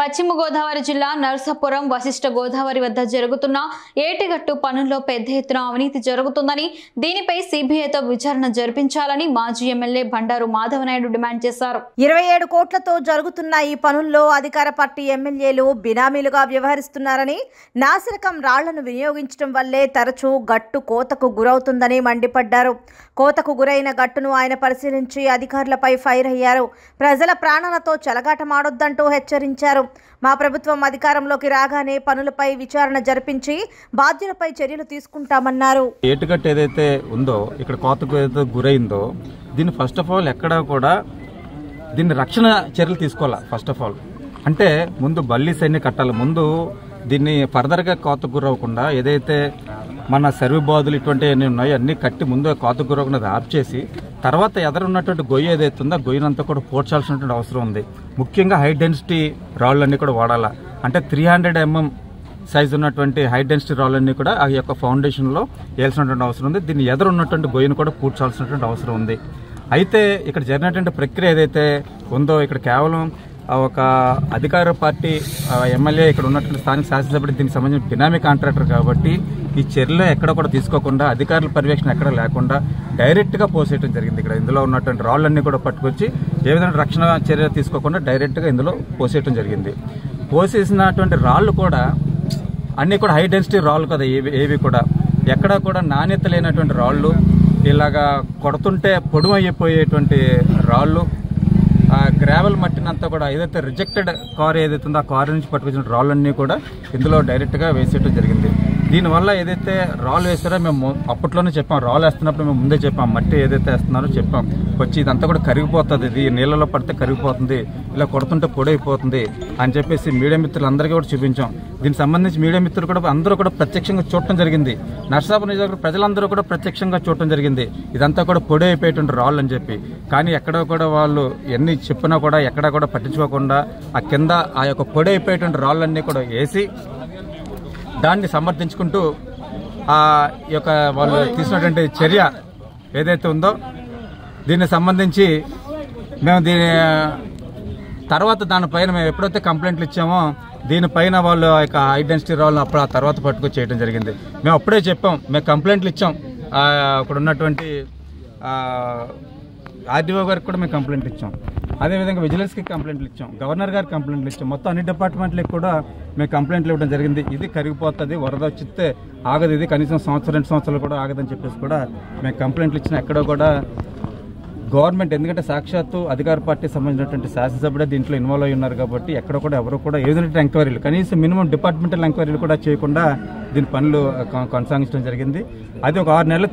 పశ్చిమ గోదావరి జిల్లా నర్సాపురం వశిష్ఠ గోదావరి వద్ద జరుగుతున్న ఏటిగట్టు పనుల్లో పెద్ద ఎత్తున అవినీతి జరుగుతుందని దీనిపై సిబిఐతో విచారణ జరిపించాలని మాజీ ఎమ్మెల్యే బండారు మాధవనాయుడు డిమాండ్ చేశారు. 27 కోట్లతో జరుగుతున్న ఈ పనుల్లో అధికార పార్టీ ఎమ్మెల్యేలు బినామీలుగా వ్యవహరిస్తున్నారని, నాసిరకం రాళ్లను వినియోగించడం వల్లే తరచూ గట్టు కోతకు గురవుతుందని మండిపడ్డారు. కోతకు గురైన గట్టును ఆయన పరిశీలించి అధికారులపై ఫైర్ అయ్యారు. ప్రజల ప్రాణాలతో చెలగాటమాడొద్దంటూ హెచ్చరించారు. మా ప్రభుత్వం అధికారంలోకి రాగానే పనులపై విచారణ జరిపించి బాధ్యులపై చర్యలు తీసుకుంటామన్నారు. ఏటుగట్టు ఏదైతే ఉందో ఇక్కడ కోతకు ఏదైతే గురైందో దీన్ని ఫస్ట్ ఆఫ్ ఆల్ ఎక్కడా కూడా దీన్ని రక్షణ చర్యలు తీసుకోవాలా. ఫస్ట్ ఆఫ్ ఆల్ అంటే ముందు బల్లీస్ అన్ని కట్టాలి. ముందు దీన్ని ఫర్దర్గా కోతకు గురవ్వకుండా ఏదైతే మన సర్వీ బాధలు ఇటువంటి అన్నీ ఉన్నాయో అన్నీ కట్టి ముందు కోతకు గురవకుండా ఆఫ్ చేసి తర్వాత ఎదురున్నటువంటి గొయ్యి ఏదైతే ఉందో గొయ్యినంతా కూడా పోడ్చాల్సినటువంటి అవసరం ఉంది. ముఖ్యంగా హై డెన్సిటీ రాళ్ళన్నీ కూడా వాడాలా. అంటే 300 mm సైజు ఉన్నటువంటి హై డెన్సిటీ రాళ్ళన్నీ కూడా ఆ యొక్క ఫౌండేషన్లో వేయాల్సినటువంటి అవసరం ఉంది. దీన్ని ఎదురున్నటువంటి గొయ్యిని కూడా పూడ్చాల్సినటువంటి అవసరం ఉంది. అయితే ఇక్కడ జరిగినటువంటి ప్రక్రియ ఏదైతే ఉందో ఇక్కడ కేవలం ఒక అధికార పార్టీ ఎమ్మెల్యే ఇక్కడ ఉన్నటువంటి స్థానిక శాసనసభ్యుడు దీనికి సంబంధించిన బినామీ కాంట్రాక్టర్ కాబట్టి ఈ చర్యలు ఎక్కడ కూడా తీసుకోకుండా అధికారుల పర్యవేక్షణ ఎక్కడ లేకుండా డైరెక్ట్గా పోసేయడం జరిగింది. ఇక్కడ ఇందులో ఉన్నటువంటి రాళ్ళన్నీ కూడా పట్టుకొచ్చి ఏ విధంగా రక్షణ చర్య తీసుకోకుండా డైరెక్ట్గా ఇందులో పోసేయడం జరిగింది. పోసేసినటువంటి రాళ్ళు కూడా అన్నీ కూడా హై డెన్సిటీ రాళ్ళు కదా. ఏవి కూడా ఎక్కడా కూడా నాణ్యత లేనటువంటి రాళ్ళు, ఇలాగా కొడుతుంటే పొడుమైపోయేటువంటి రాళ్ళు, గ్రావెల్ మట్టినంతా కూడా ఏదైతే రిజెక్టెడ్ కార్ ఏదైతే ఉందో ఆ కారు నుంచి పట్టుకొచ్చిన రాళ్ళన్నీ కూడా ఇందులో డైరెక్ట్గా వేసేయడం జరిగింది. దీనివల్ల ఏదైతే రాళ్ళు వేస్తారో మేము అప్పట్లోనే చెప్పాం, రాళ్ళు వేస్తున్నప్పుడు మేము ముందే చెప్పాం, మట్టి ఏదైతే వేస్తున్నారో చెప్పాం, వచ్చి ఇదంతా కూడా కరిగిపోతుంది, ఇది నీళ్ళలో పడితే కరిగిపోతుంది, ఇలా కొడుతుంటే పొడైపోతుంది అని చెప్పేసి మీడియా మిత్రులందరికీ కూడా చూపించాం. దీనికి సంబంధించి మీడియా మిత్రులు కూడా అందరూ కూడా ప్రత్యక్షంగా చూడటం జరిగింది. నర్సాపురం నియోజకవర్గ ప్రజలందరూ కూడా ప్రత్యక్షంగా చూడటం జరిగింది. ఇదంతా కూడా పొడి అయిపోయేటువంటి రాళ్ళు అని చెప్పి. కానీ ఎక్కడ కూడా వాళ్ళు ఎన్ని చెప్పినా కూడా ఎక్కడ కూడా పట్టించుకోకుండా ఆ కింద ఆ యొక్క పొడి అయిపోయేటువంటి రాళ్ళన్నీ కూడా వేసి దాన్ని సమర్థించుకుంటూ ఆ యొక్క వాళ్ళు తీసుకున్నటువంటి చర్య ఏదైతే ఉందో దీనికి సంబంధించి మేము దీని తర్వాత దానిపైన మేము ఎప్పుడైతే కంప్లైంట్లు ఇచ్చామో దీనిపైన వాళ్ళు ఆ యొక్క హై డెన్సిటీ రాళ్ళను అప్పుడు ఆ తర్వాత పట్టుకొచ్చి చేయడం జరిగింది. మేము అప్పుడే చెప్పాం, మేము కంప్లైంట్లు ఇచ్చాం, అక్కడ ఉన్నటువంటి ఆర్డీఓ గారికి కూడా మేము కంప్లైంట్లు ఇచ్చాం, అదేవిధంగా విజిలెన్స్కి కంప్లైంట్లు ఇచ్చాం, గవర్నర్ గారికి కంప్లైంట్లు ఇచ్చాం, మొత్తం అన్ని డిపార్ట్మెంట్లకు కూడా మేము కంప్లైంట్లు ఇవ్వడం జరిగింది. ఇది కరిగిపోతుంది, వరద వచ్చితే ఆగదు, ఇది కనీసం 1-2 సంవత్సరాలు కూడా ఆగదని చెప్పేసి కూడా మేము కంప్లైంట్లు ఇచ్చినా ఎక్కడో కూడా గవర్నమెంట్, ఎందుకంటే సాక్షాత్తు అధికార పార్టీకి సంబంధించినటువంటి శాసనసభ్యుడే దీంట్లో ఇన్వాల్వ్ అయి ఉన్నారు కాబట్టి ఎక్కడ కూడా ఎవరు కూడా ఏదైనా ఎంక్వైరీలు కనీసం మినిమం డిపార్ట్మెంటల్ ఎంక్వైరీలు కూడా చేయకుండా దీని పనులు కొనసాగించడం జరిగింది. అది ఒక 6 నెలలు